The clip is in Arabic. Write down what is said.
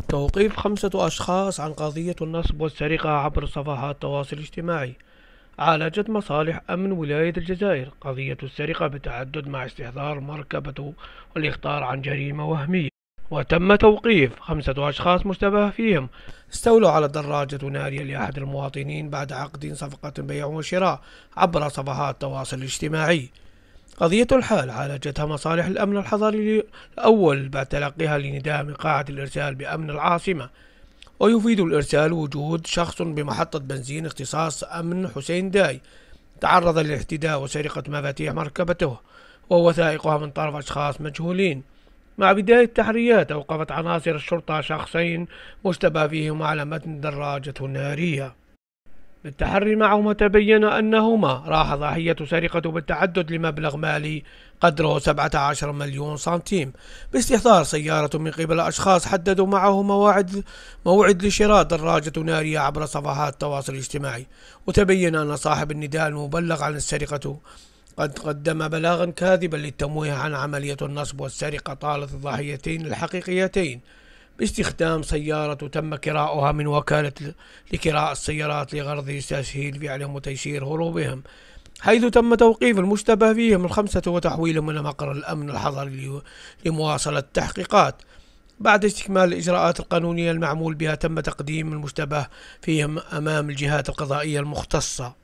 توقيف 5 أشخاص عن قضية النصب والسرقة عبر صفحات التواصل الاجتماعي. عالجت مصالح أمن ولاية الجزائر قضية السرقة بالتعدد مع استحضار المركبة والإخطار عن جريمة وهمية، وتم توقيف 5 أشخاص مشتبه فيهم استولوا على دراجة نارية لأحد المواطنين بعد عقد صفقة بيع وشراء عبر صفحات التواصل الاجتماعي. قضية الحال عالجتها مصالح الأمن الحضري الأول بعد تلقيها لنداء من قاعة الإرسال بأمن العاصمة. ويفيد الإرسال وجود شخص بمحطة بنزين اختصاص أمن حسين داي تعرض للاعتداء وسرقة مفاتيح مركبته ووثائقها من طرف أشخاص مجهولين. مع بداية التحريات أوقفت عناصر الشرطة شخصين مشتبه فيهما على متن دراجة نارية. بالتحري معهما تبين أنهما راح ضحية سرقة بالتعدد لمبلغ مالي قدره 17 مليون سنتيم باستحضار سيارة من قبل أشخاص حددوا معه موعد لشراء دراجة نارية عبر صفحات التواصل الاجتماعي. وتبين أن صاحب النداء المبلغ عن السرقة قد قدم بلاغا كاذبا للتمويه عن عملية النصب والسرقة طالت الضحيتين الحقيقيتين باستخدام سيارة تم كراؤها من وكالة لكراء السيارات لغرض تسهيل فعلهم وتيسير هروبهم، حيث تم توقيف المشتبه فيهم ال5 وتحويلهم إلى مقر الأمن الحضري لمواصلة التحقيقات. بعد استكمال الإجراءات القانونية المعمول بها تم تقديم المشتبه فيهم أمام الجهات القضائية المختصة.